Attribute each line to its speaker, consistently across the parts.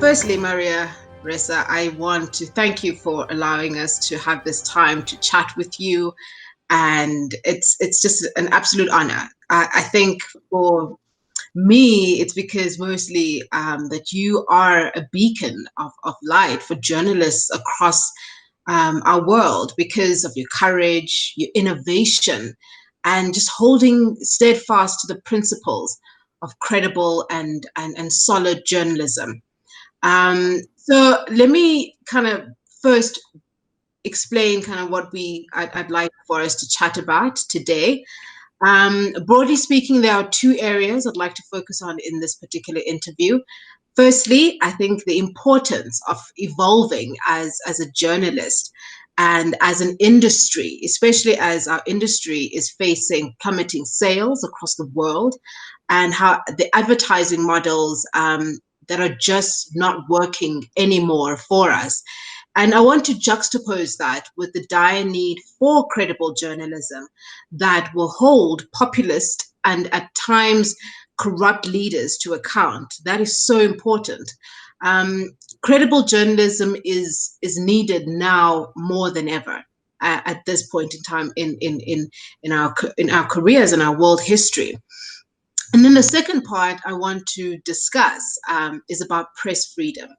Speaker 1: firstly, Maria Ressa, I want to thank you for allowing us to have this time to chat with you. And it's just an absolute honor. I think for me, it's because mostly that you are a beacon of light for journalists across our world because of your courage, your innovation, and just holding steadfast to the principles of credible and solid journalism. So let me kind of first explain kind of what I'd like for us to chat about today. Broadly speaking, there are two areas I'd like to focus on in this particular interview. Firstly, I think the importance of evolving as a journalist and as an industry, especially as our industry is facing plummeting sales across the world, and how the advertising models that are just not working anymore for us. And I want to juxtapose that with the dire need for credible journalism that will hold populist and at times corrupt leaders to account. That is so important. Credible journalism is needed now more than ever at this point in time in our careers and our world history. And then the second part I want to discuss is about press freedom,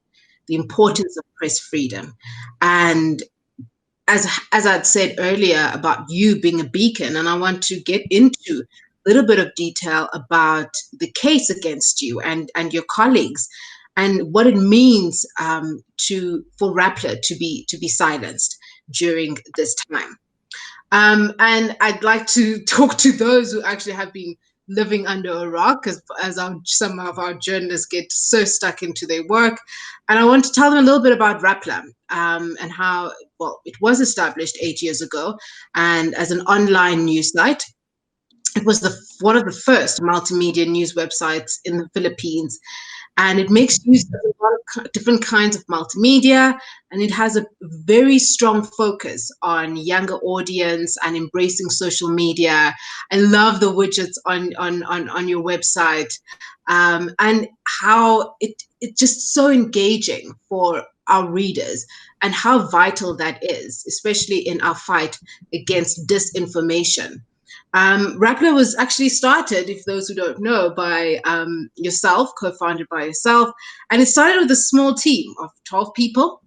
Speaker 1: the importance of press freedom. And as I'd said earlier about you being a beacon, and I want to get into a little bit of detail about the case against you and your colleagues and what it means for Rappler to be silenced during this time. And I'd like to talk to those who actually have been living under a rock, as some of our journalists get so stuck into their work. And I want to tell them a little bit about Rappler and how, well, it was established 8 years ago and as an online news site. It was one of the first multimedia news websites in the Philippines. And it makes use of a lot of different kinds of multimedia, and it has a very strong focus on younger audience and embracing social media. I love the widgets on your website, and how it's just so engaging for our readers and how vital that is, especially in our fight against disinformation. Rappler was actually started, if those who don't know, by yourself, co-founded by yourself. And it started with a small team of 12 people.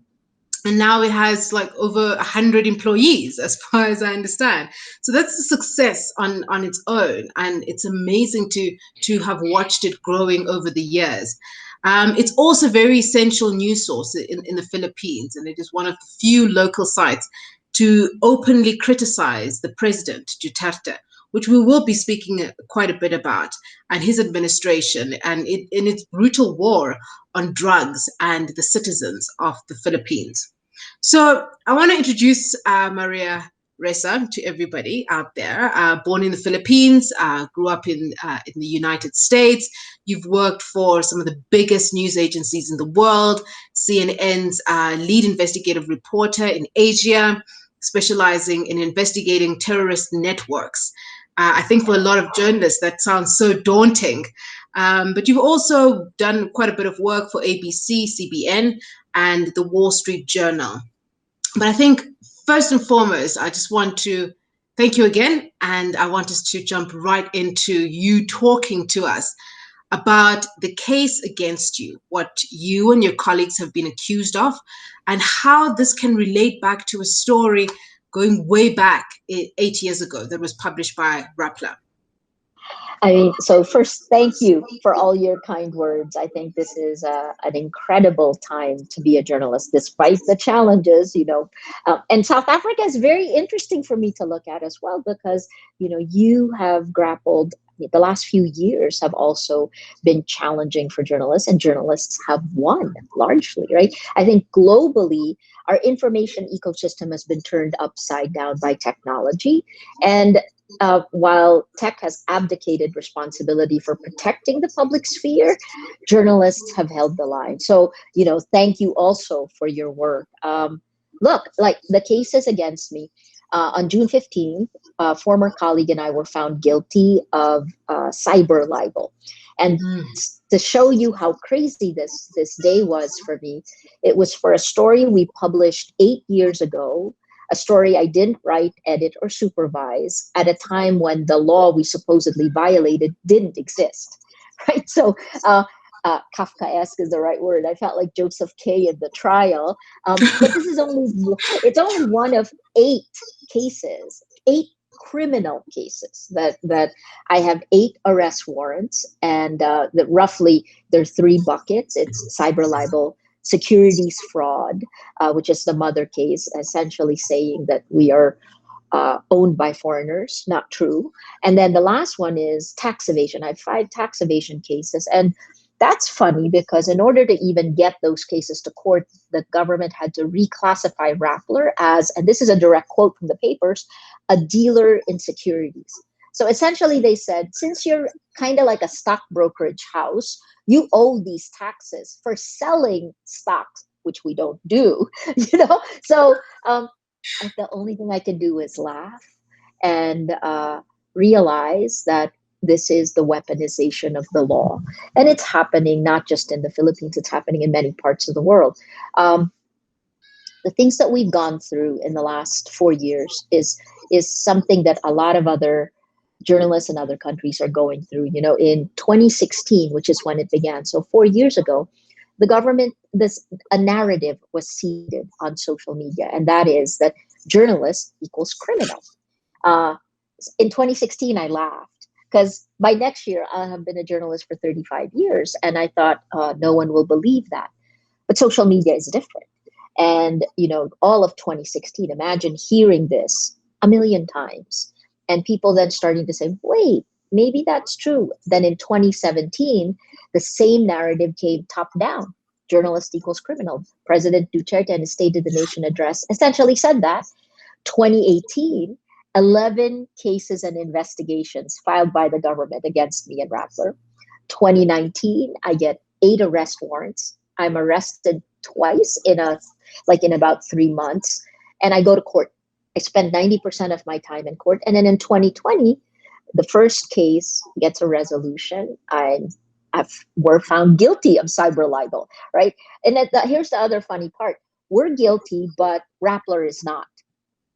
Speaker 1: And now it has like over 100 employees, as far as I understand. So that's a success on its own. And it's amazing to have watched it growing over the years. It's also a very essential news source in the Philippines. And it is one of the few local sites to openly criticize the president, Duterte, which we will be speaking quite a bit about, and his administration and in its brutal war on drugs and the citizens of the Philippines. So I want to introduce Maria Ressa to everybody out there. Born in the Philippines, grew up in the United States. You've worked for some of the biggest news agencies in the world, CNN's lead investigative reporter in Asia, specializing in investigating terrorist networks. I think for a lot of journalists, that sounds so daunting. But you've also done quite a bit of work for ABC, CBN, and the Wall Street Journal. But I think first and foremost, I just want to thank you again. And I want us to jump right into you talking to us about the case against you, what you and your colleagues have been accused of, and how this can relate back to a story going way back 8 years ago that was published by Rappler.
Speaker 2: I mean, so first, thank you for all your kind words. I think this is an incredible time to be a journalist, despite the challenges, and South Africa is very interesting for me to look at as well, because, you have grappled, the last few years have also been challenging for journalists, and journalists have won largely, right? I think globally, our information ecosystem has been turned upside down by technology. And while tech has abdicated responsibility for protecting the public sphere, journalists have held the line. So, thank you also for your work. Look, like the cases against me, On June 15th, a former colleague and I were found guilty of cyber libel. And
Speaker 1: Mm.
Speaker 2: to show you how crazy this day was for me, it was for a story we published 8 years ago, a story I didn't write, edit, or supervise at a time when the law we supposedly violated didn't exist, right? So uh, Kafkaesque is the right word. I felt like Joseph K. in the trial. But this is only one of eight criminal cases that I have 8 arrest warrants, and that roughly there are 3 buckets. It's cyber libel, securities fraud, which is the mother case, essentially saying that we are owned by foreigners, not true. And then the last one is tax evasion. I have 5 tax evasion cases. And that's funny because in order to even get those cases to court, the government had to reclassify Rappler as, and this is a direct quote from the papers, a dealer in securities. So essentially, they said, since you're kind of like a stock brokerage house, you owe these taxes for selling stocks, which we don't do, you know? So the only thing I can do is laugh and realize that this is the weaponization of the law. And it's happening not just in the Philippines, it's happening in many parts of the world. Um, the things that we've gone through in the last 4 years is something that a lot of other journalists in other countries are going through. You know, in 2016, which is when it began, so 4 years ago, the government, this a narrative was seeded on social media, and that is that journalist equals criminal. uh, in 2016, I laughed because by next year I'll have been a journalist for 35 years, and I thought no one will believe that. But social media is different. And, you know, all of 2016, imagine hearing this a million times and people then starting to say, wait, maybe that's true. Then in 2017, the same narrative came top down. Journalist equals criminal. President Duterte in his State of the Nation address essentially said that. 2018, 11 cases and investigations filed by the government against me and Rappler. 2019, I get 8 arrest warrants. I'm arrested twice in about 3 months, and I go to court. I spend 90% of my time in court. And then in 2020, the first case gets a resolution. We're found guilty of cyber libel, right? And here's the other funny part. We're guilty, but Rappler is not,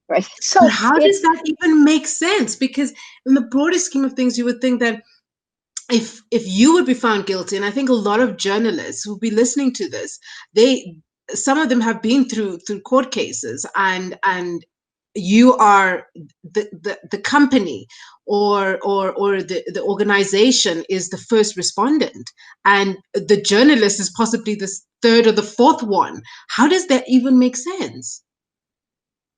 Speaker 2: right?
Speaker 1: But
Speaker 2: So
Speaker 1: how does
Speaker 2: it's
Speaker 1: that even make sense? Because in the broader scheme of things, you would think that if you would be found guilty, and I think a lot of journalists who'll be listening to this, they some of them have been through court cases, and you are the company or the organization is the first respondent, and the journalist is possibly the third or the fourth one. How does that even make sense?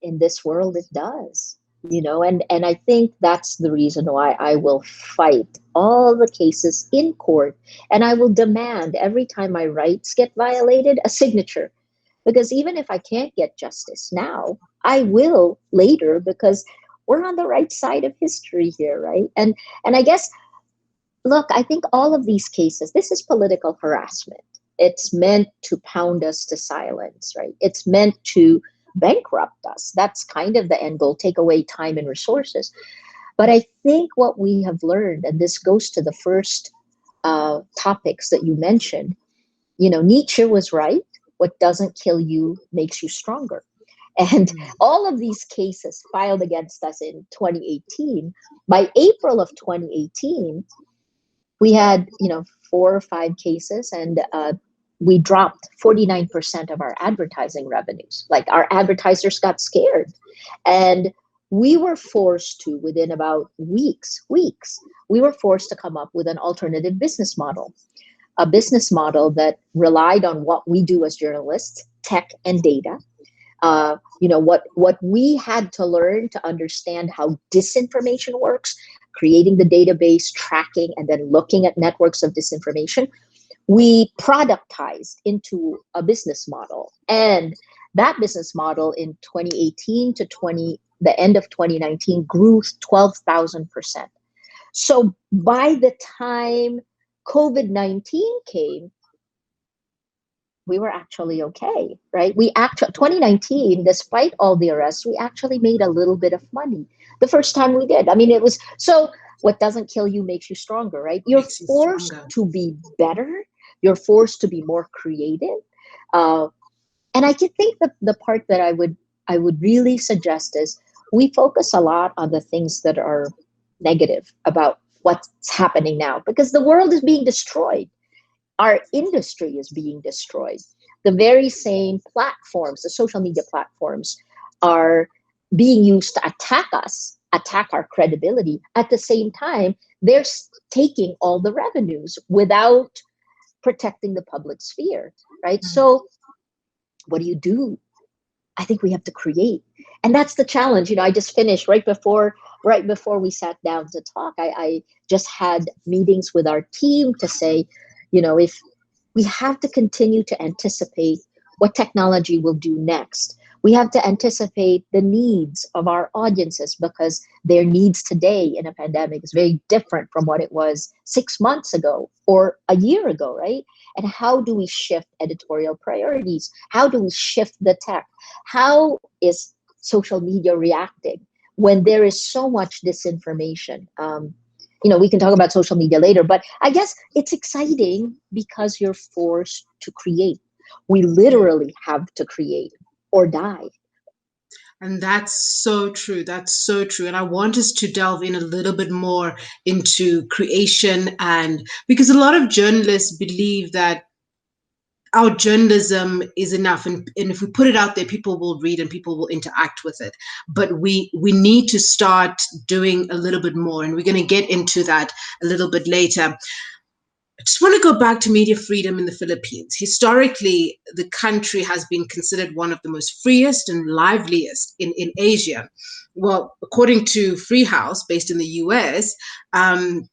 Speaker 2: in this world it does, and I think that's the reason why I will fight all the cases in court, and I will demand every time my rights get violated a signature, because even if I can't get justice now, I will later, because we're on the right side of history here, right? And I guess, look, I think all of these cases, this is political harassment. It's meant to pound us to silence, right? It's meant to bankrupt us. That's kind of the end goal, take away time and resources. But I think what we have learned, and this goes to the first topics that you mentioned, Nietzsche was right. What doesn't kill you makes you stronger. And all of these cases filed against us in 2018, by April of 2018, we had 4 or 5 cases, and we dropped 49% of our advertising revenues. Like, our advertisers got scared, and we were forced to, within about weeks, we were forced to come up with an alternative business model, a business model that relied on what we do as journalists, tech and data. What we had to learn to understand how disinformation works, creating the database, tracking, and then looking at networks of disinformation, we productized into a business model. And that business model in 2018 to the end of 2019 grew 12,000%. So by the time COVID-19 came, we were actually okay, right? We actually 2019, despite all the arrests, we actually made a little bit of money the first time we did. I mean, it was so. What doesn't kill you makes you stronger, right? You're
Speaker 1: Makes you
Speaker 2: forced
Speaker 1: stronger.
Speaker 2: to be better. You're forced to be more creative. Uh, and I think that the part that I would really suggest is we focus a lot on the things that are negative about what's happening now because the world is being destroyed, our industry is being destroyed. The very same platforms, the social media platforms, are being used to attack us, attack our credibility. At the same time, they're taking all the revenues without protecting the public sphere, right? So, what do? I think we have to create. And that's the challenge. I just finished right before we sat down to talk. I just had meetings with our team to say, if we have to continue to anticipate what technology will do next. We have to anticipate the needs of our audiences because their needs today in a pandemic is very different from what it was 6 months ago or a year ago, right? And how do we shift editorial priorities? How do we shift the tech? How is social media reacting when there is so much disinformation? We can talk about social media later, but I guess it's exciting because you're forced to create. We literally have to create or die.
Speaker 1: And that's so true. That's so true. And I want us to delve in a little bit more into creation, and because a lot of journalists believe that our journalism is enough, and if we put it out there, people will read and people will interact with it. But we need to start doing a little bit more, and we're going to get into that a little bit later. I just want to go back to media freedom in the Philippines. Historically, the country has been considered one of the most freest and liveliest in Asia. Well, according to Free House, based in the US, um,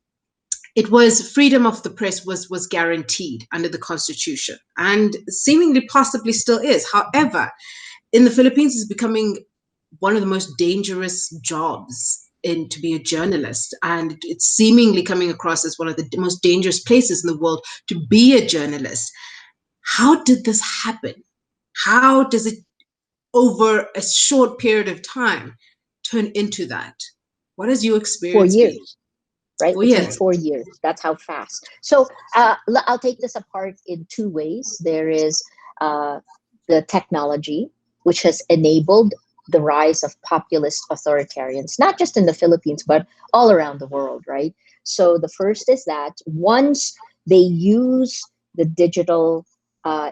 Speaker 1: it was freedom of the press was guaranteed under the Constitution, and seemingly possibly still is. However, in the Philippines, it's becoming one of the most dangerous jobs in to be a journalist, and it's seemingly coming across as one of the most dangerous places in the world to be a journalist. How did this happen? How does it, over a short period of time, turn into that? What has your
Speaker 2: four
Speaker 1: experience been?
Speaker 2: years, right?
Speaker 1: Oh
Speaker 2: It's been
Speaker 1: yes.
Speaker 2: 4 years. That's how fast. So I'll take this apart in two ways. There is uh, the technology, which has enabled the rise of populist authoritarians, not just in the Philippines, but all around the world, right? So the first is that once they use the digital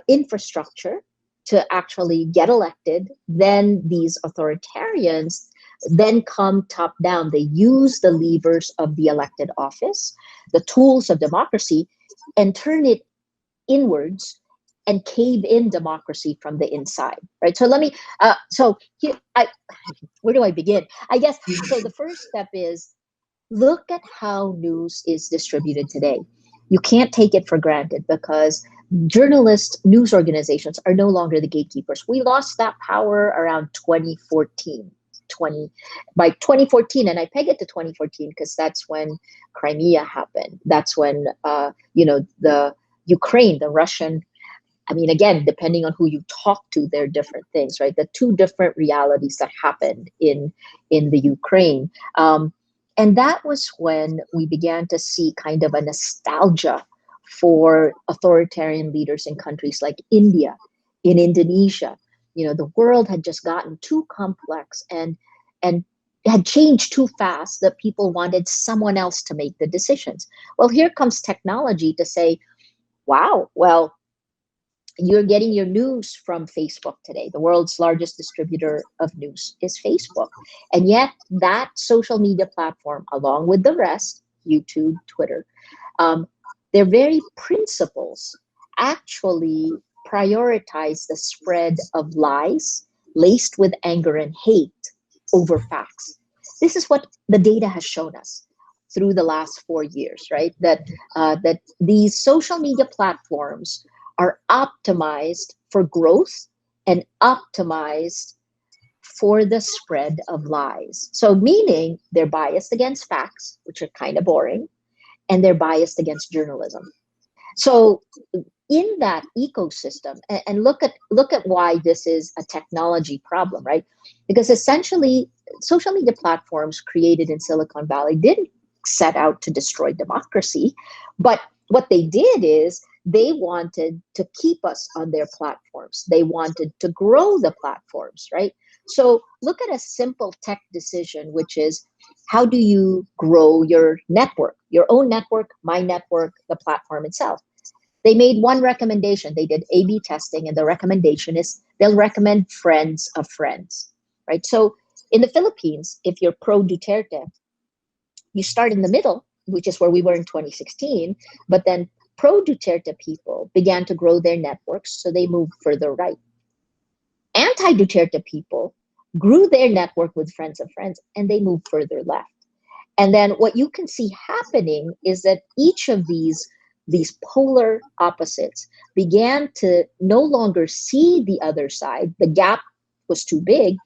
Speaker 2: infrastructure to actually get elected, then these authoritarians then come top down. They use the levers of the elected office, the tools of democracy, and turn it inwards and cave in democracy from the inside, right? So let me, so here, where do I begin? I guess, so the first step is look at how news is distributed today. You can't take it for granted because journalists, news organizations are no longer the gatekeepers. We lost that power around 2014. 20 by 2014, and I peg it to 2014 because that's when Crimea happened. That's when the Ukraine, the Russian, I mean, again, depending on who you talk to, there are different things, right? The two different realities that happened in the Ukraine. And that was when we began to see kind of a nostalgia for authoritarian leaders in countries like India, in Indonesia. The world had just gotten too complex and had changed too fast that people wanted someone else to make the decisions. Well, here comes technology to say, wow, well, you're getting your news from Facebook today. The world's largest distributor of news is Facebook. And yet, that social media platform, along with the rest, YouTube, Twitter, um, their very principles actually prioritize the spread of lies laced with anger and hate over facts. This is what the data has shown us through the last 4 years, right? That these social media platforms are optimized for growth and optimized for the spread of lies. So, meaning they're biased against facts, which are kind of boring, and they're biased against journalism. So, in that ecosystem, and look at why this is a technology problem, right? Because essentially, social media platforms created in Silicon Valley didn't set out to destroy democracy, but what they did is they wanted to keep us on their platforms. They wanted to grow the platforms, right? So look at a simple tech decision, which is how do you grow your network, your own network, my network, the platform itself? They made one recommendation. They did A/B testing, and the recommendation is they'll recommend friends of friends, right? So in the Philippines, if you're pro Duterte, you start in the middle, which is where we were in 2016, but then pro Duterte people began to grow their networks, so they moved further right. Anti Duterte people grew their network with friends of friends, and they moved further left. And then what you can see happening is that each of these polar opposites began to no longer see the other side. The gap was too big,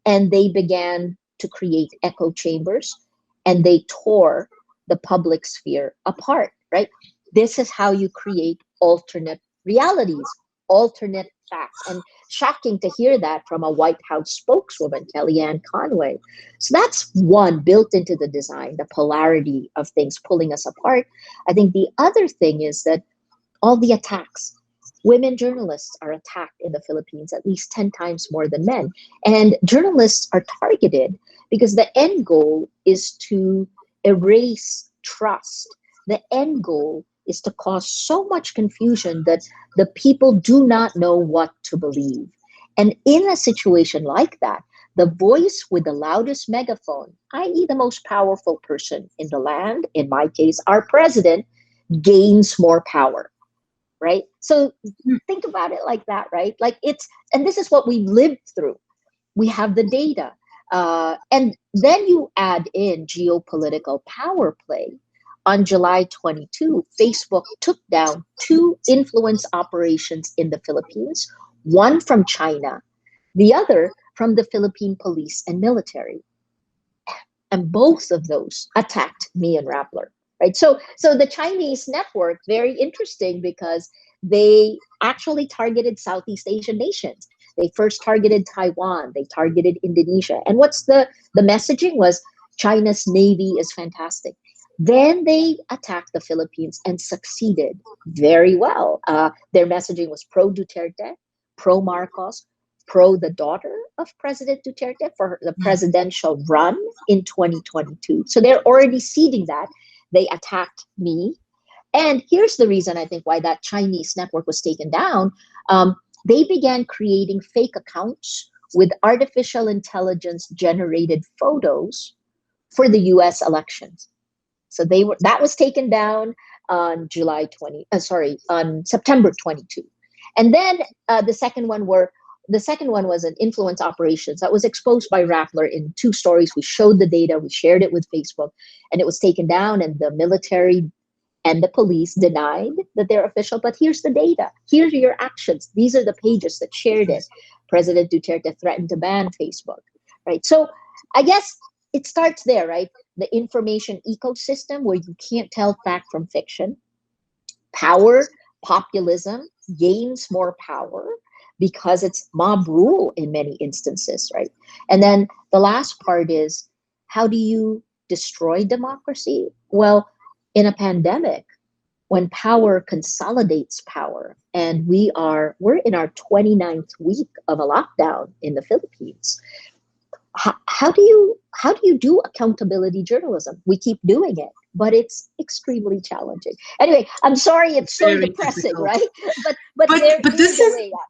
Speaker 2: and they began to create echo chambers, and they tore the public sphere apart, right? This is how you create alternate realities, alternate facts. And shocking to hear that from a White House spokeswoman, Kellyanne Conway. So that's one built into the design, the polarity of things pulling us apart. I think the other thing is that all the attacks, women journalists are attacked in the Philippines at least 10 times more than men. And journalists are targeted because the end goal is to erase trust. The end goal is to cause so much confusion that the people do not know what to believe. And in a situation like that, the voice with the loudest megaphone, i.e., the most powerful person in the land, in my case, our president, gains more power, right? So think about it like that, right? Like and this is what we lived through. We have the data. And then you add in geopolitical power play. On July 22, Facebook took down two influence operations in the Philippines, one from China, the other from the Philippine police and military. And both of those attacked me and Rappler, right? So the Chinese network, very interesting because they actually targeted Southeast Asian nations. They first targeted Taiwan, they targeted Indonesia. And what's the messaging was China's navy is fantastic. Then they attacked the Philippines and succeeded very well. Their messaging was pro Duterte, pro Marcos, pro the daughter of President Duterte for the presidential run in 2022. So they're already seeding that. They attacked me. And here's the reason I think why that Chinese network was taken down. They began creating fake accounts with artificial intelligence generated photos for the US elections. So that was taken down on on September 22. And then the second one was an influence operations that was exposed by Rappler in two stories. We showed the data, we shared it with Facebook, and it was taken down, and the military and the police denied that they're official. But here's the data. Here are your actions. These are the pages that shared it. President Duterte threatened to ban Facebook, right? So I guess it starts there, right? The information ecosystem where you can't tell fact from fiction. Power, populism gains more power because it's mob rule in many instances, right? And then the last part is how do you destroy democracy? Well, in a pandemic, when power consolidates power, and we're in our 29th week of a lockdown in the Philippines, how do you do accountability journalism? We keep doing it, but it's extremely challenging. Anyway, I'm sorry it's so
Speaker 1: Very
Speaker 2: depressing,
Speaker 1: difficult.
Speaker 2: right? But there
Speaker 1: But
Speaker 2: is
Speaker 1: this
Speaker 2: a
Speaker 1: is
Speaker 2: way out.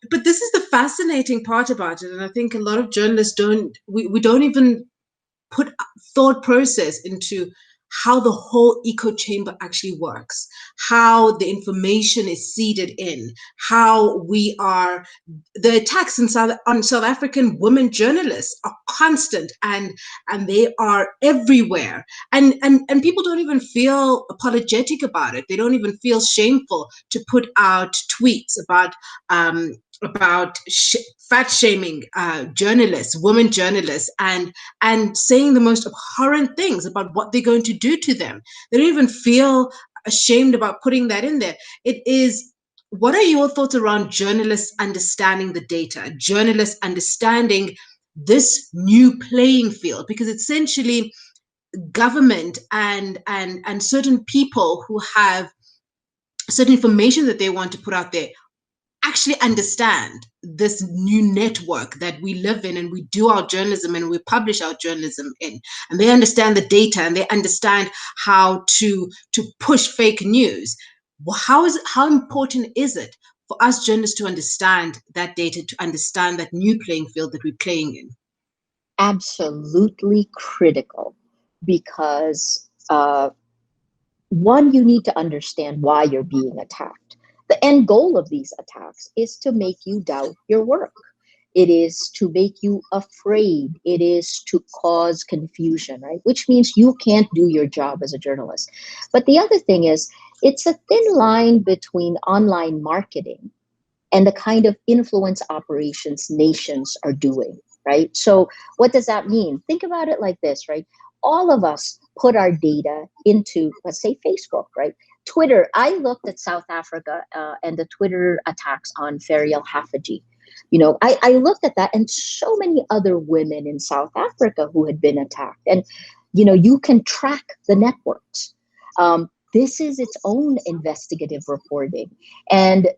Speaker 1: but this is the fascinating part about it, and I think a lot of journalists we don't even put thought process into how the whole echo chamber actually works, how the information is seeded in, how the attacks on South African women journalists are constant, and they are everywhere, and people don't even feel apologetic about it. They don't even feel shameful to put out tweets about fat shaming journalists, women journalists, and saying the most abhorrent things about what they're going to do to them. They don't even feel ashamed about putting that in there. It is what are your thoughts around journalists understanding the data, journalists understanding this new playing field? Because essentially, government and certain people who have certain information that they want to put out there actually understand this new network that we live in and we do our journalism and we publish our journalism in, and they understand the data and they understand how to push fake news. How important is it for us journalists to understand that data, to understand that new playing field that we're playing in?
Speaker 2: Absolutely critical, because one, you need to understand why you're being attacked. The end goal of these attacks is to make you doubt your work. It is to make you afraid. It is to cause confusion, right? Which means you can't do your job as a journalist. But the other thing is, it's a thin line between online marketing and the kind of influence operations nations are doing, right? So, what does that mean? Think about it like this, right? All of us put our data into, let's say, Facebook, right? Twitter. I looked at South Africa and the Twitter attacks on Ferial Haffajee. I looked at that and so many other women in South Africa who had been attacked. And, you can track the networks. This is its own investigative reporting. And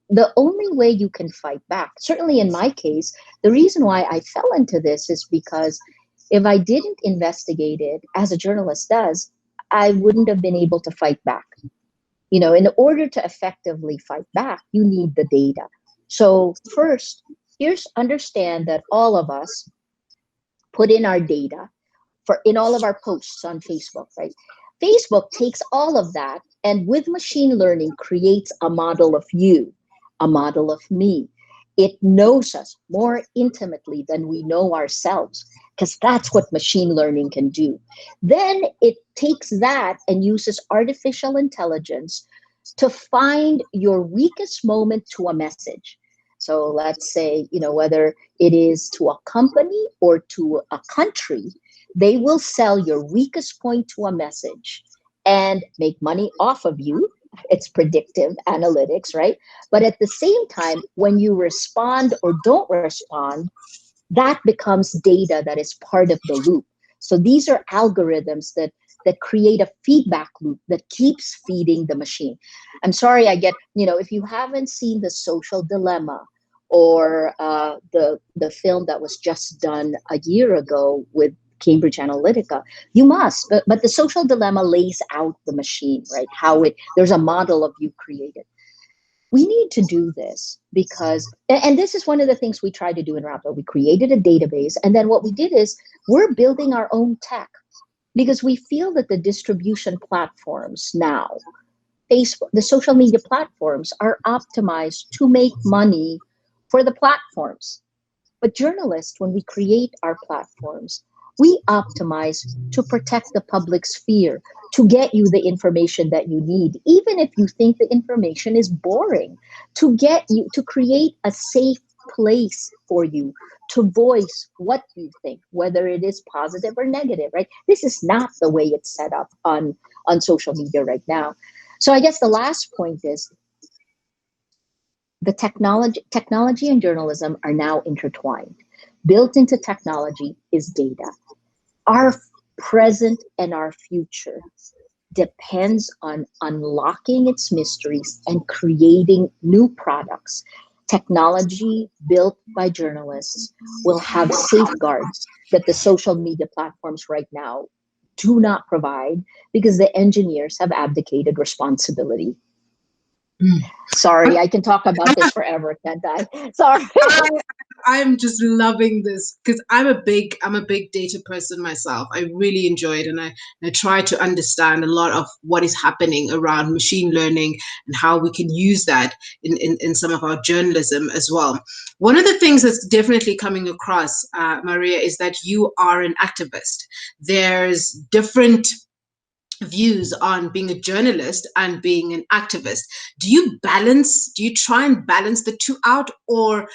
Speaker 2: the only way you can fight back, certainly in my case, the reason why I fell into this is because if I didn't investigate it as a journalist does, I wouldn't have been able to fight back. In order to effectively fight back, you need the data. So first, here's understand that all of us put in our data for in all of our posts on Facebook, right? Facebook takes all of that and with machine learning creates a model of you, a model of me. It knows us more intimately than we know ourselves, because that's what machine learning can do. Then it takes that and uses artificial intelligence to find your weakest moment to a message. So let's say, whether it is to a company or to a country, they will sell your weakest point to a message and make money off of you. It's predictive analytics, right? But at the same time, when you respond or don't respond, that becomes data that is part of the loop. So these are algorithms that create a feedback loop that keeps feeding the machine. I'm sorry, if you haven't seen The Social Dilemma or the film that was just done a year ago with Cambridge Analytica, you must. But The Social Dilemma lays out the machine, right? How there's a model of you created. We need to do this because, and this is one of the things we tried to do in Rappler. We created a database, and then what we did is we're building our own tech because we feel that the distribution platforms now, Facebook, the social media platforms, are optimized to make money for the platforms. But journalists, when we create our platforms, we optimize to protect the public sphere, to get you the information that you need, even if you think the information is boring, to get you to create a safe place for you to voice what you think, whether it is positive or negative, right? This is not the way it's set up on social media right now. So I guess the last point is the technology and journalism are now intertwined. Built into technology is data. Our present and our future depends on unlocking its mysteries and creating new products. Technology built by journalists will have safeguards that the social media platforms right now do not provide because the engineers have abdicated responsibility. Sorry, I can talk about this forever, can't I? Sorry.
Speaker 1: I'm just loving this because I'm a big data person myself. I really enjoy it, and I try to understand a lot of what is happening around machine learning and how we can use that in some of our journalism as well. One of the things that's definitely coming across, Maria, is that you are an activist. There's different views on being a journalist and being an activist. Do you try and balance the two out, or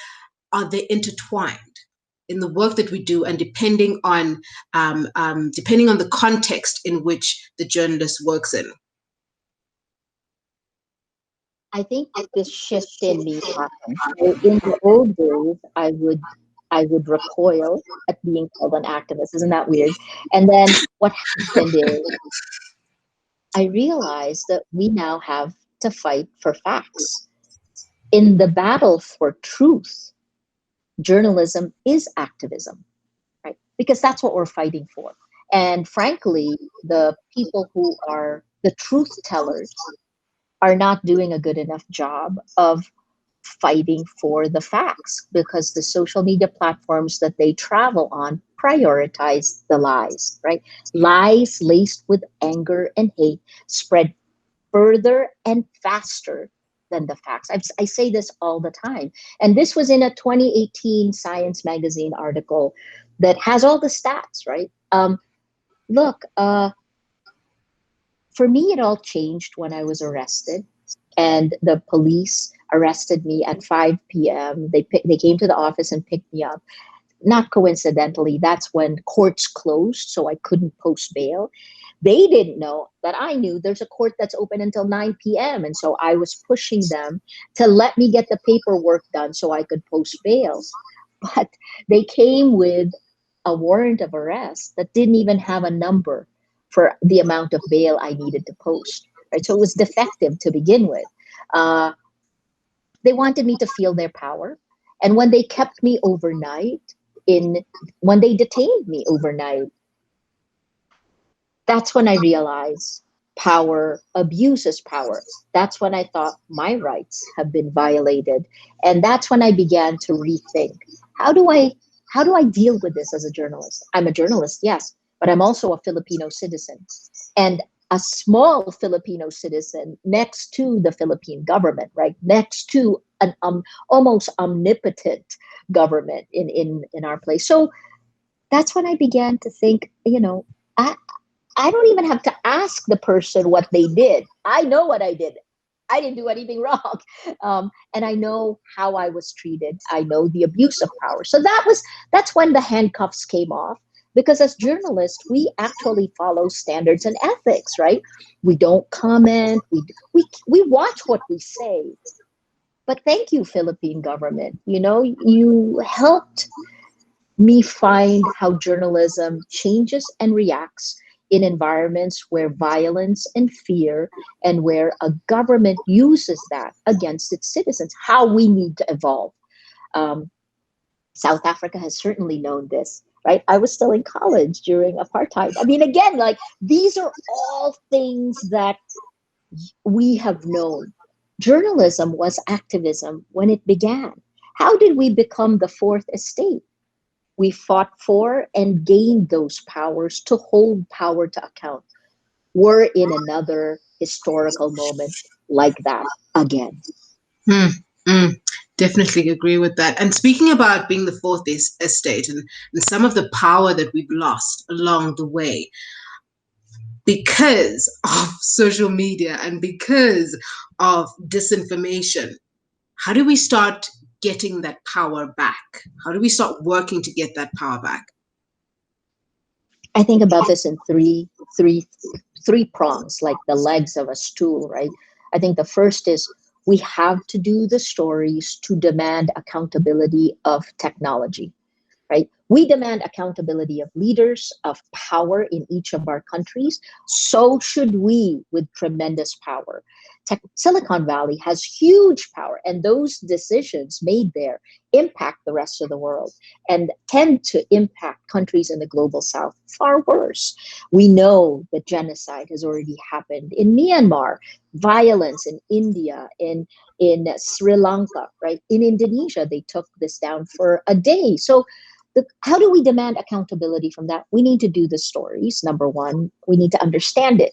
Speaker 1: are they intertwined in the work that we do, and depending on the context in which the journalist works in?
Speaker 2: I think this shift in me happened. So in the old days, I would recoil at being called an activist. Isn't that weird? And then what happened is I realized that we now have to fight for facts. In the battle for truth, journalism is activism, right? Because that's what we're fighting for. And frankly, the people who are the truth tellers are not doing a good enough job of fighting for the facts because the social media platforms that they travel on prioritize the lies, right? Lies laced with anger and hate spread further and faster than the facts. I say this all the time. And this was in a 2018 Science Magazine article that has all the stats, right? Look, for me, it all changed when I was arrested and the police arrested me at 5 p.m. They came to the office and picked me up. Not coincidentally, that's when courts closed, so I couldn't post bail. They didn't know that I knew there's a court that's open until 9 p.m. And so I was pushing them to let me get the paperwork done so I could post bail. But they came with a warrant of arrest that didn't even have a number for the amount of bail I needed to post. Right, so it was defective to begin with. Uh, they wanted me to feel their power, and when they kept me overnight, in when they detained me overnight, that's when I realized power abuses power. That's when I thought my rights have been violated. And that's when I began to rethink how do I how do I deal with this as a journalist? I'm a journalist, yes, but I'm also a Filipino citizen. And a small Filipino citizen next to the Philippine government, right? Next to an almost omnipotent government in our place. So that's when I began to think, I, I don't even have to ask the person what they did. I know what I did. I didn't do anything wrong. And I know how I was treated. I know the abuse of power. So that's when the handcuffs came off. Because as journalists, we actually follow standards and ethics, right? We don't comment. We watch what we say. But thank you, Philippine government. You helped me find how journalism changes and reacts in environments where violence and fear and where a government uses that against its citizens, how we need to evolve. Um, South Africa has certainly known this, right? I was still in college during apartheid. I mean, again, like these are all things that we have known. Journalism was activism when it began. How did we become the fourth estate? We fought for and gained those powers to hold power to account. We're in another historical moment like that again.
Speaker 1: Hmm. Mm, definitely agree with that. And speaking about being the fourth estate and some of the power that we've lost along the way because of social media and because of disinformation, how do we start getting that power back? How do we start working to get that power back?
Speaker 2: I think about this in three prongs, like the legs of a stool, right? I think the first is we have to do the stories to demand accountability of technology, right? We demand accountability of leaders, of power in each of our countries. So should we with tremendous power. Silicon Valley has huge power, and those decisions made there impact the rest of the world and tend to impact countries in the global south far worse. We know that genocide has already happened in Myanmar, violence in India, in Sri Lanka, right? In Indonesia, they took this down for a day. So how do we demand accountability from that? We need to do the stories. Number one, we need to understand it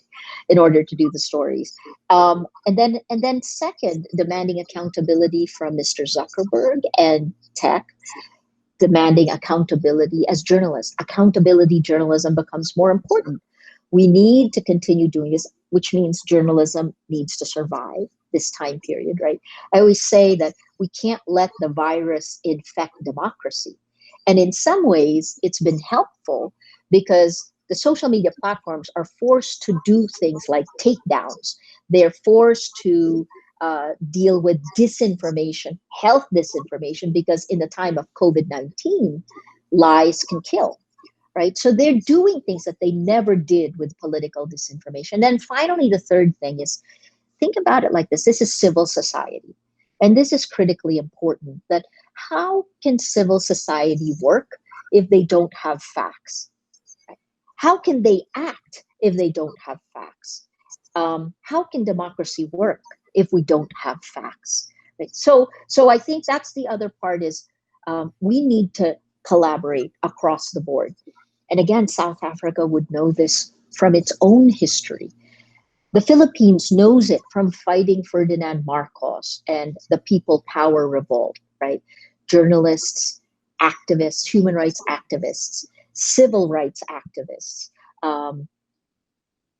Speaker 2: in order to do the stories. And then second, demanding accountability from Mr. Zuckerberg and tech, demanding accountability as journalists. Accountability journalism becomes more important. We need to continue doing this, which means journalism needs to survive this time period, right? I always say that we can't let the virus infect democracy. And in some ways, it's been helpful because the social media platforms are forced to do things like takedowns. They're forced to deal with disinformation, health disinformation, because in the time of COVID-19, lies can kill, right? So they're doing things that they never did with political disinformation. And then finally, the third thing is, think about it like this. This is civil society. And this is critically important, that how can civil society work if they don't have facts? Right? How can they act if they don't have facts? How can democracy work if we don't have facts? Right? So I think that's the other part is, we need to collaborate across the board. And again, South Africa would know this from its own history. The Philippines knows it from fighting Ferdinand Marcos and the People Power Revolt, right? Journalists, activists, human rights activists, civil rights activists, um,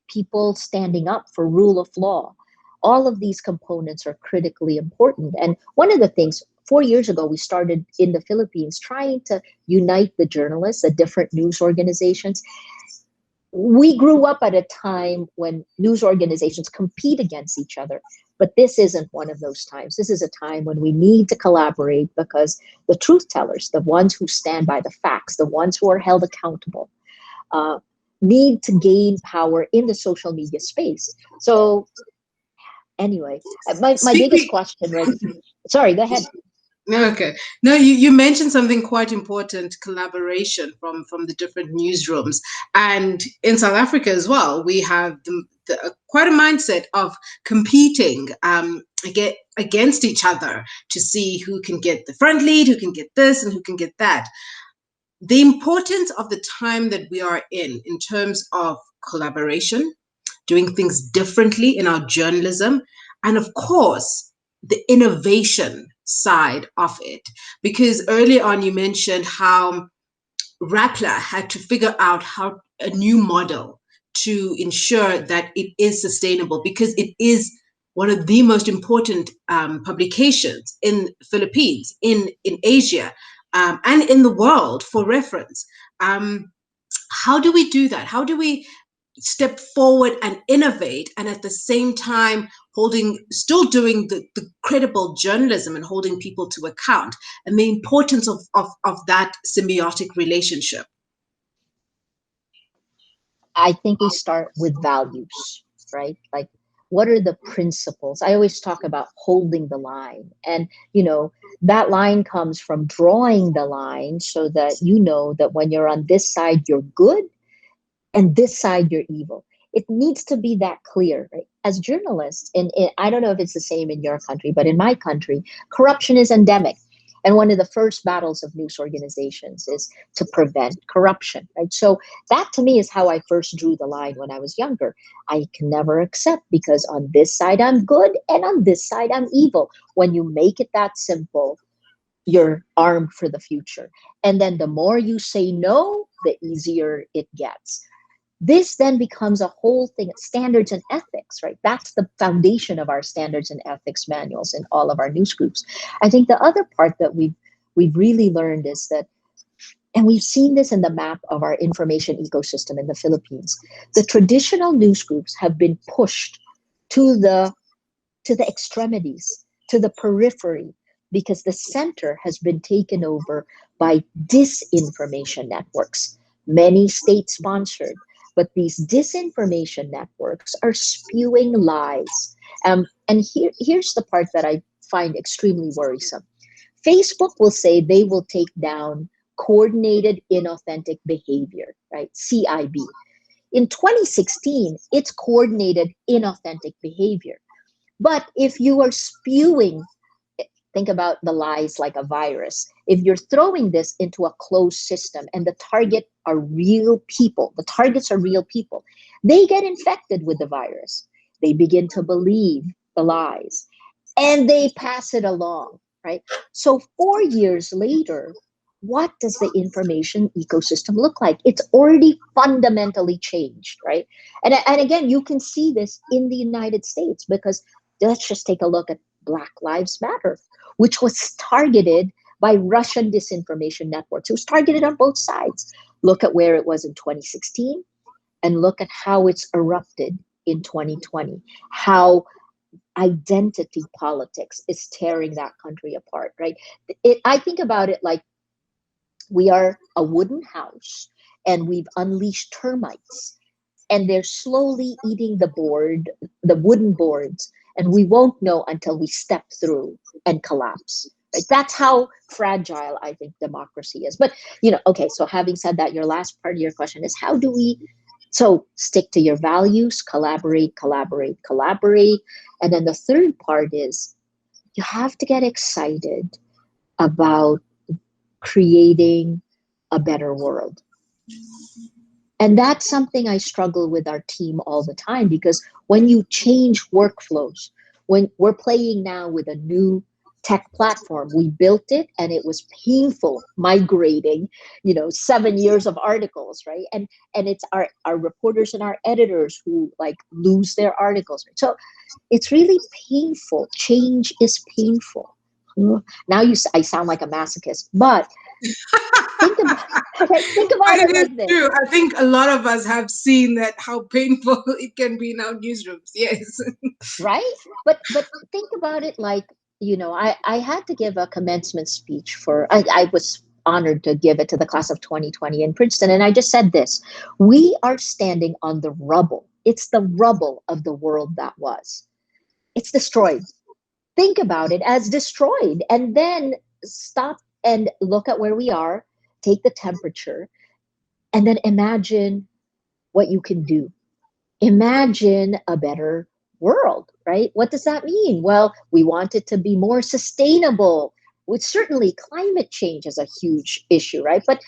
Speaker 2: people standing up for rule of law. All of these components are critically important. And one of the things, 4 years ago, we started in the Philippines trying to unite the journalists, the different news organizations. We grew up at a time when news organizations compete against each other, but this isn't one of those times. This is a time when we need to collaborate, because the truth tellers, the ones who stand by the facts, the ones who are held accountable, uh, need to gain power in the social media space. So anyway, my biggest
Speaker 1: Speaking,
Speaker 2: question, right? Sorry, go ahead.
Speaker 1: okay. No, you mentioned something quite important, collaboration from the different newsrooms. And in South Africa as well, we have quite a mindset of competing against each other to see who can get the front lead, who can get this, and who can get that. The importance of the time that we are in terms of collaboration, doing things differently in our journalism, and of course, the innovation side of it. Because early on, you mentioned how Rappler had to figure out how a new model to ensure that it is sustainable, because it is one of the most important publications in Philippines, in Asia, and in the world for reference. How do we do that? How do we step forward and innovate, and at the same time still doing the credible journalism and holding people to account, and the importance of that symbiotic relationship?
Speaker 2: I think we start with values, right? Like, what are the principles? I always talk about holding the line. And, that line comes from drawing the line so that you know that when you're on this side, you're good, and this side, you're evil. It needs to be that clear, right? As journalists, and I don't know if it's the same in your country, but in my country, corruption is endemic. And one of the first battles of news organizations is to prevent corruption, right? So that to me is how I first drew the line when I was younger. I can never accept, because on this side I'm good and on this side I'm evil. When you make it that simple, you're armed for the future. And then the more you say no, the easier it gets. This then becomes a whole thing, standards and ethics, right? That's the foundation of our standards and ethics manuals in all of our news groups. I think the other part that we've really learned is that, and we've seen this in the map of our information ecosystem in the Philippines, the traditional news groups have been pushed to the extremities, to the periphery, because the center has been taken over by disinformation networks, many state sponsored. But these disinformation networks are spewing lies. And here's the part that I find extremely worrisome. Facebook will say they will take down coordinated inauthentic behavior, right? CIB. In 2016, it's coordinated inauthentic behavior. But if you are spewing, think about the lies like a virus. If you're throwing this into a closed system and the target are real people, the targets are real people, they get infected with the virus. They begin to believe the lies and they pass it along, right? So 4 years later, what does the information ecosystem look like? It's already fundamentally changed, right? And again, you can see this in the United States, because let's just take a look at Black Lives Matter, which was targeted by Russian disinformation networks. It was targeted on both sides. Look at where it was in 2016 and look at how it's erupted in 2020, how identity politics is tearing that country apart, right? I think about it like we are a wooden house and we've unleashed termites and they're slowly eating the wooden boards, and we won't know until we step through and collapse. Right? That's how fragile I think democracy is. But okay. So having said that, your last part of your question is how do we? So stick to your values, collaborate, collaborate, collaborate, and then the third part is you have to get excited about creating a better world. And that's something I struggle with our team all the time because when you change workflows, when we're playing now with a new tech platform, we built it and it was painful migrating, 7 years of articles, right? And it's our reporters and our editors who like lose their articles. Right? So it's really painful. Change is painful. Now I sound like a masochist, but think about think
Speaker 1: But
Speaker 2: about
Speaker 1: it
Speaker 2: it
Speaker 1: is
Speaker 2: like this.
Speaker 1: true. I think a lot of us have seen that how painful it can be in our newsrooms. Yes.
Speaker 2: Right, but think about it like I had to give a commencement speech for I was honored to give it to the class of 2020 in Princeton, and I just said this: we are standing on the rubble. It's the rubble of the world that was. It's destroyed. Think about it as destroyed, and then stop and look at where we are, take the temperature, and then imagine what you can do. Imagine a better world, right? What does that mean? Well, we want it to be more sustainable. Which certainly climate change is a huge issue, right? But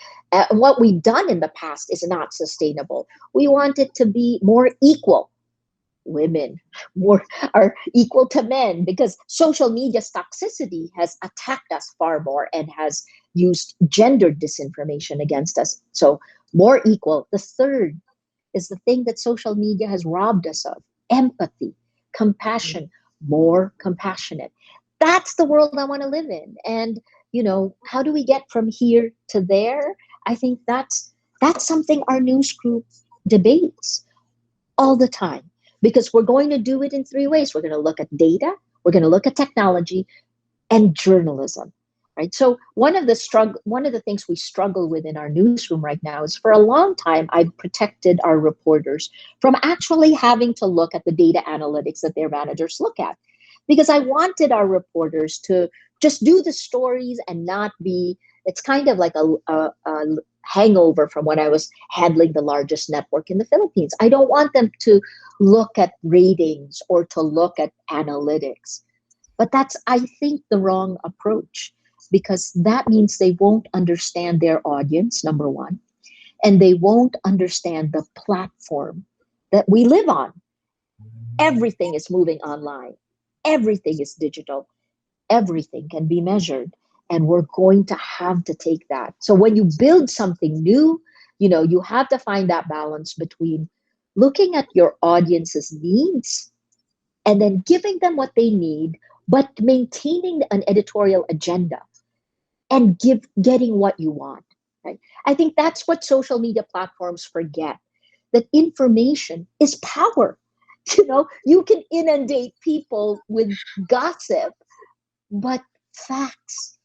Speaker 2: what we've done in the past is not sustainable. We want it to be more equal. Women more are equal to men because social media's toxicity has attacked us far more and has used gender disinformation against us. So more equal. The third is the thing that social media has robbed us of: empathy, compassion, more compassionate. That's the world I want to live in. And, how do we get from here to there? I think that's something our news group debates all the time because we're going to do it in three ways. We're going to look at data, we're going to look at technology, and journalism. Right. So one of the things we struggle with in our newsroom right now is for a long time I've protected our reporters from actually having to look at the data analytics that their managers look at. Because I wanted our reporters to just do the stories and not be, it's kind of like a hangover from when I was handling the largest network in the Philippines. I don't want them to look at ratings or to look at analytics. But that's, I think, the wrong approach because that means they won't understand their audience, number one, and they won't understand the platform that we live on. Everything is moving online, everything is digital, everything can be measured. And we're going to have to take that. So when you build something new, you have to find that balance between looking at your audience's needs and then giving them what they need, but maintaining an editorial agenda and getting what you want. Right? I think that's what social media platforms forget, that information is power. You can inundate people with gossip, but facts,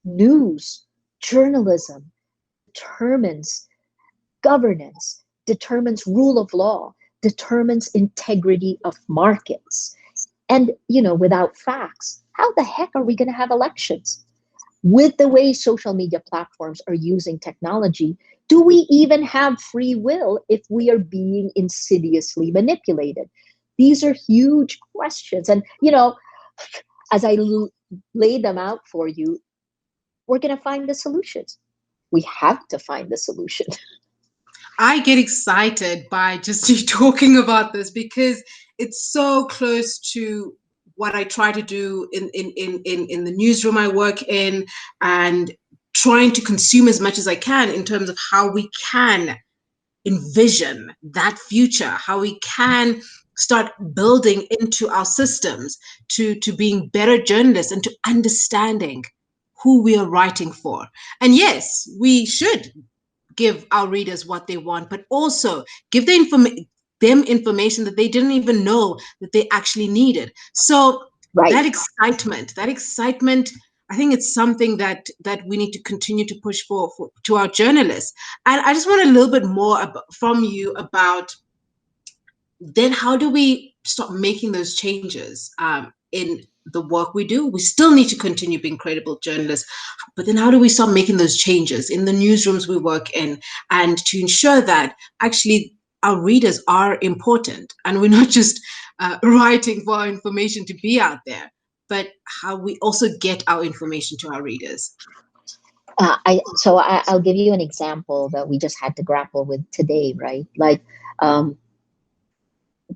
Speaker 2: news, journalism determines governance, determines rule of law, determines integrity of markets. And, without facts, how the heck are we going to have elections? With the way social media platforms are using technology, do we even have free will if we are being insidiously manipulated? These are huge questions. And, as I lay them out for you, we're going to find the solutions. We have to find the solution.
Speaker 1: I get excited by just you talking about this because it's so close to what I try to do in the newsroom I work in, and trying to consume as much as I can in terms of how we can envision that future, how we can start building into our systems to being better journalists and to understanding who we are writing for. And yes, we should give our readers what they want, but also give the information, them information that they didn't even know that they actually needed. So
Speaker 2: Right.
Speaker 1: that excitement, I think it's something that we need to continue to push for to our journalists. And I just want a little bit more from you about then how do we start making those changes in the work we do? We still need to continue being credible journalists, but then how do we start making those changes in the newsrooms we work in, and to ensure that actually our readers are important and we're not just writing for our information to be out there, but how we also get our information to our readers.
Speaker 2: I'll give you an example that we just had to grapple with today, right? Like, um,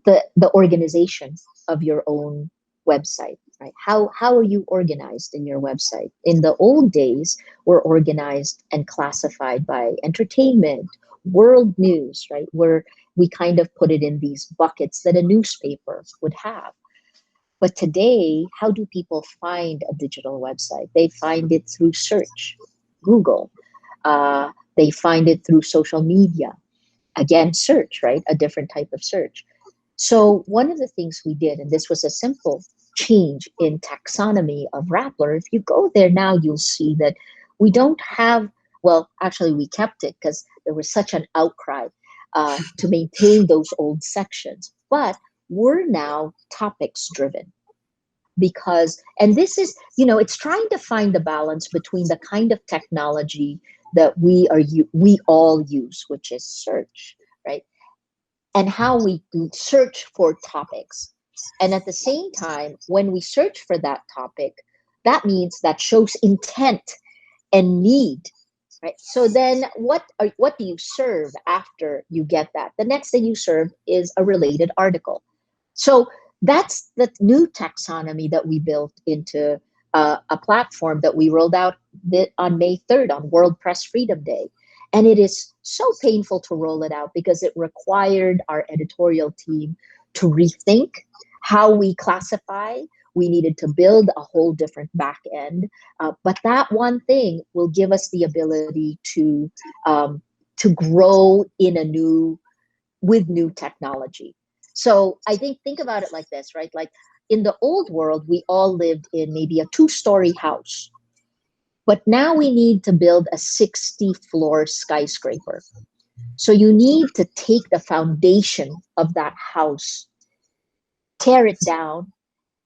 Speaker 2: the organization of your own website, right? How are you organized in your website? In the old days, we're organized and classified by entertainment, world news, right? Where we kind of put it in these buckets that a newspaper would have. But today, how do people find a digital website? They find it through search, Google. They find it through social media. Again, search, right? A different type of search. So one of the things we did, and this was a simple change in taxonomy of Rappler, if you go there now, you'll see that we don't have, well, actually we kept it because there was such an outcry to maintain those old sections. But we're now topics driven because, and this is, it's trying to find the balance between the kind of technology that we all use, which is search, right? And how we search for topics. And at the same time, when we search for that topic, that means that shows intent and need, right? So then what do you serve after you get that? The next thing you serve is a related article. So that's the new taxonomy that we built into a platform that we rolled out on May 3rd on World Press Freedom Day. And it is so painful to roll it out because it required our editorial team to rethink how we classify. We needed to build a whole different back end. But that one thing will give us the ability to grow with new technology. So I think about it like this, right? Like in the old world, we all lived in maybe a 2-story house. But now we need to build a 60-floor skyscraper. So you need to take the foundation of that house, tear it down,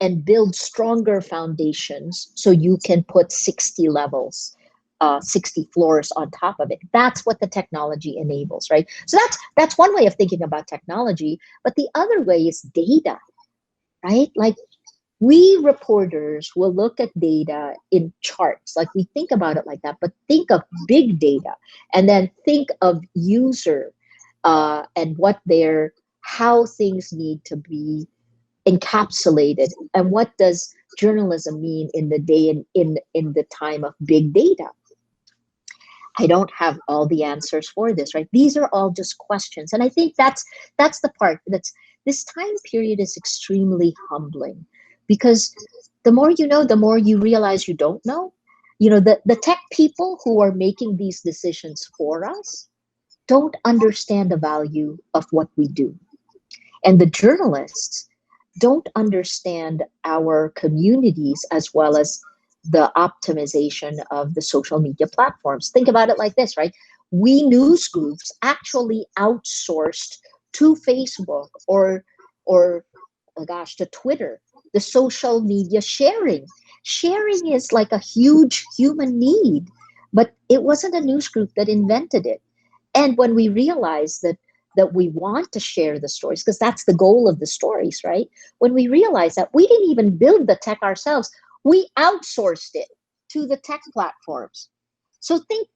Speaker 2: and build stronger foundations so you can put 60 levels, 60 floors on top of it. That's what the technology enables, right? So that's one way of thinking about technology. But the other way is data, right? Like we reporters will look at data in charts, like we think about it like that, but think of big data and then think of user and how things need to be encapsulated, and what does journalism mean in the day and in the time of big data. I don't have all the answers for this, right? These are all just questions, and I think that's the part that's this time period is extremely humbling, because the more you know, the more you realize you don't know. The tech people who are making these decisions for us don't understand the value of what we do, and the journalists don't understand our communities as well as the optimization of the social media platforms. Think about it like this, right? We news groups actually outsourced to Facebook or oh gosh, to Twitter, the social media sharing. Sharing is like a huge human need, but it wasn't a news group that invented it. And when we realized that we want to share the stories, because that's the goal of the stories, right? When we realized that we didn't even build the tech ourselves, we outsourced it to the tech platforms. So think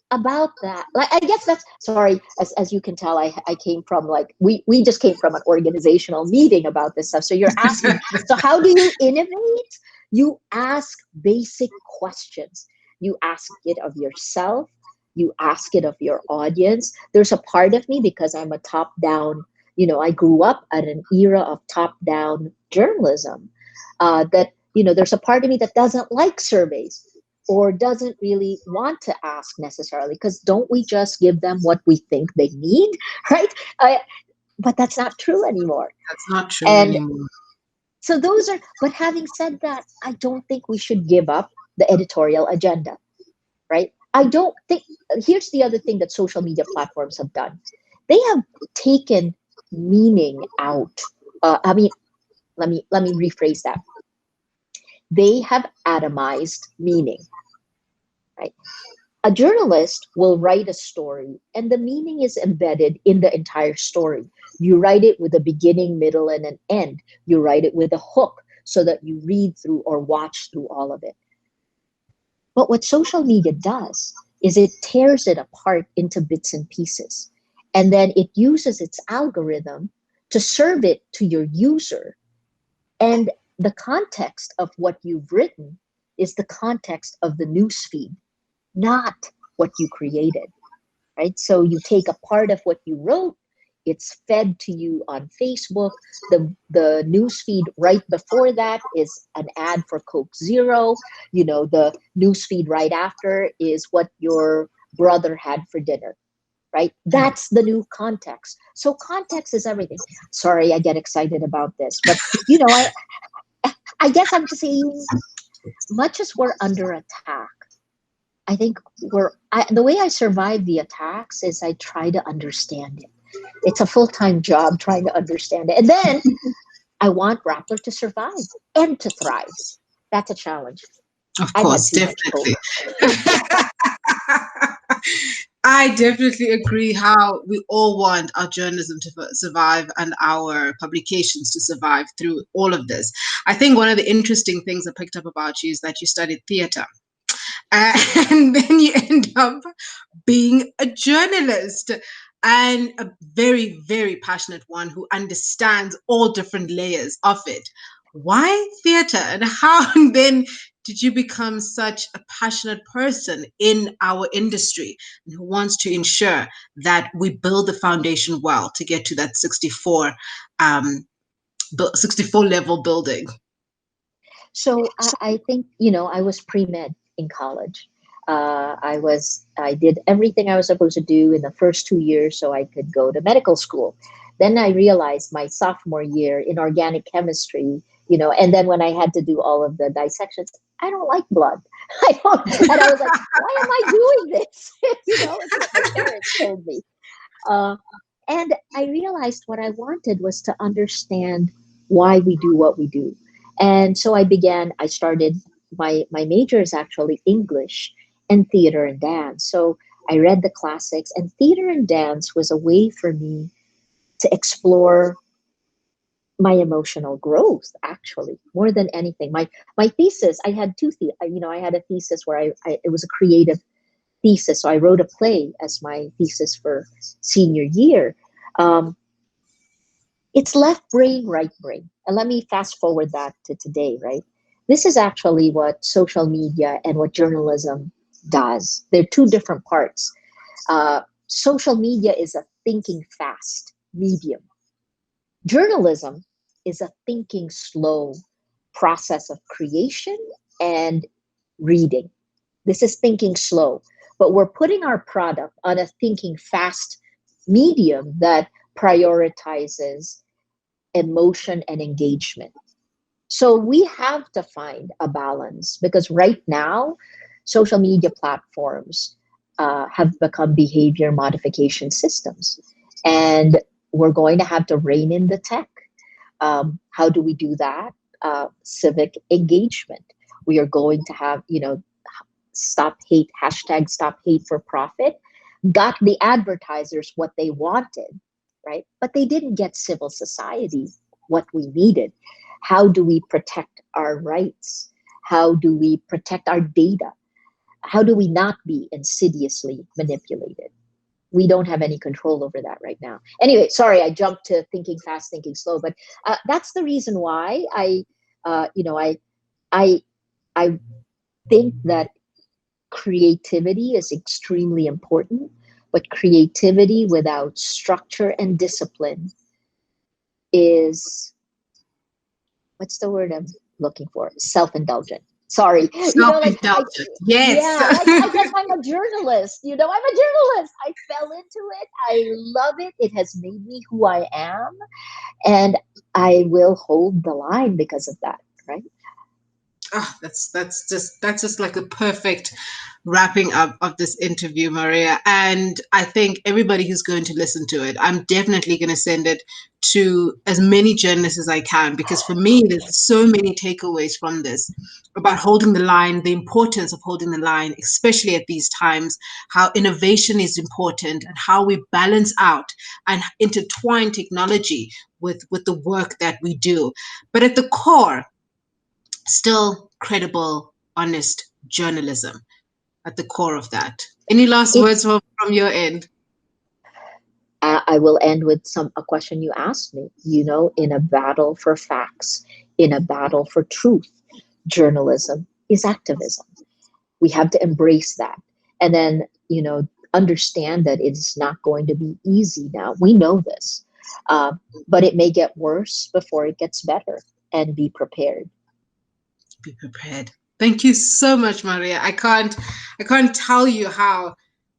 Speaker 2: about that. Like, I guess that's, sorry, as you can tell, I came from, like, we just came from an organizational meeting about this stuff. So you're asking, so how do you innovate? You ask basic questions. You ask it of yourself. You ask it of your audience. There's a part of me, because I'm a top down, I grew up at an era of top down journalism, that, there's a part of me that doesn't like surveys or doesn't really want to ask necessarily, because don't we just give them what we think they need, right? but that's not true anymore.
Speaker 1: That's not true
Speaker 2: And
Speaker 1: anymore.
Speaker 2: so those are, but having said that, I don't think we should give up the editorial agenda, right? I don't think, here's the other thing that social media platforms have done. They have taken meaning out. I mean, let me rephrase that. They have atomized meaning, right? A journalist will write a story and the meaning is embedded in the entire story. You write it with a beginning, middle, and an end. You write it with a hook so that you read through or watch through all of it. But what social media does is it tears it apart into bits and pieces. And then it uses its algorithm to serve it to your user. And the context of what you've written is the context of the newsfeed, not what you created, right? So you take a part of what you wrote, it's fed to you on Facebook. The news feed right before that is an ad for Coke Zero. The news feed right after is what your brother had for dinner, right? That's the new context. So context is everything. Sorry, I get excited about this, but I guess I'm just saying, much as we're under attack, I think the way I survive the attacks is I try to understand it. It's a full-time job trying to understand it. And then I want Rappler to survive and to thrive. That's a challenge.
Speaker 1: Of
Speaker 2: I've had
Speaker 1: course,
Speaker 2: too much Coke.
Speaker 1: definitely. I definitely agree how we all want our journalism to survive and our publications to survive through all of this. I think one of the interesting things I picked up about you is that you studied theater. And then you end up being a journalist and a very, very passionate one who understands all different layers of it. Why theater, and how then did you become such a passionate person in our industry and who wants to ensure that we build the foundation well to get to that um, 64 level building?
Speaker 2: So I think, I was pre-med in college. I did everything I was supposed to do in the first 2 years so I could go to medical school. Then I realized my sophomore year in organic chemistry, and then when I had to do all of the dissections, I don't like blood. And I was like, why am I doing this? It's what my parents told me. Uh, and I realized what I wanted was to understand why we do what we do. And so I started, my major is actually English and theater and dance. So I read the classics, and theater and dance was a way for me to explore my emotional growth, actually, more than anything. My thesis, I had I had a thesis where it was a creative thesis. So I wrote a play as my thesis for senior year. Um, it's left brain, right brain. And let me fast forward that to today, right? This is actually what social media and what journalism does. They're two different parts. Social media is a thinking fast medium. Journalism is a thinking slow process of creation and reading. This is thinking slow, but we're putting our product on a thinking fast medium that prioritizes emotion and engagement. So we have to find a balance because right now, social media platforms have become behavior modification systems. And we're going to have to rein in the tech. How do we do that? Civic engagement. We are going to have, stop hate, hashtag stop hate for profit, got the advertisers what they wanted, right? But they didn't get civil society what we needed. How do we protect our rights? How do we protect our data? How do we not be insidiously manipulated? We don't have any control over that right now. Anyway, sorry, I jumped to thinking fast, thinking slow, but that's the reason why I, I think that creativity is extremely important, but creativity without structure and discipline is, what's the word I'm looking for? Self-indulgent. Sorry, like
Speaker 1: Self-indulgent. Yes.
Speaker 2: yeah, like I guess I'm a journalist. I'm a journalist. I fell into it. I love it. It has made me who I am, and I will hold the line because of that. Right?
Speaker 1: Oh, that's just like a perfect wrapping up of this interview, Maria. And I think everybody who's going to listen to it, I'm definitely going to send it to as many journalists as I can, because for me, there's so many takeaways from this about holding the line, the importance of holding the line, especially at these times, how innovation is important and how we balance out and intertwine technology with the work that we do. But at the core, still credible, honest journalism at the core of that. Any last
Speaker 2: It
Speaker 1: words from your end?
Speaker 2: I will end with a question you asked me. In a battle for facts, in a battle for truth, journalism is activism. We have to embrace that, and then understand that it's not going to be easy. Now we know this, uh, but it may get worse before it gets better. And be prepared.
Speaker 1: Be prepared. Thank you so much, Maria. I can't tell you how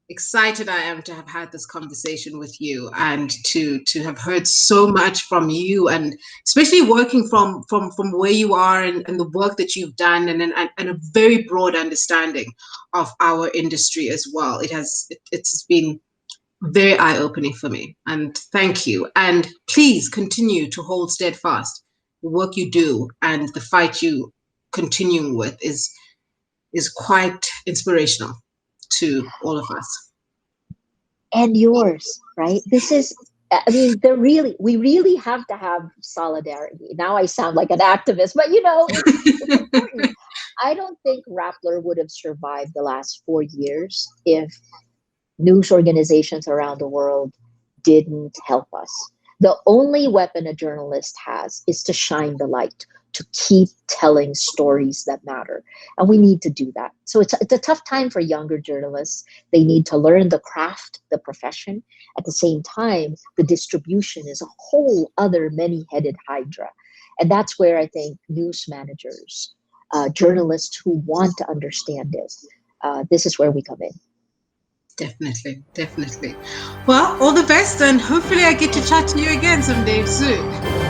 Speaker 1: excited I am to have had this conversation with you and to have heard so much from you, and especially working from where you are, and the work that you've done, and a very broad understanding of our industry as well. It's been very eye-opening for me, and thank you. And please continue to hold steadfast. The work you do and the fight you continuing with is quite inspirational to all of us.
Speaker 2: And yours, right? This is, I mean, we really have to have solidarity. Now I sound like an activist, but it's important. I don't think Rappler would have survived the last 4 years if news organizations around the world didn't help us. The only weapon a journalist has is to shine the light, to keep telling stories that matter. And we need to do that. So it's a tough time for younger journalists. They need to learn the craft, the profession. At the same time, the distribution is a whole other many headed hydra. And that's where I think news managers, journalists who want to understand it, this is where we come in.
Speaker 1: Definitely, definitely. Well, all the best, and hopefully I get to chat to you again someday soon.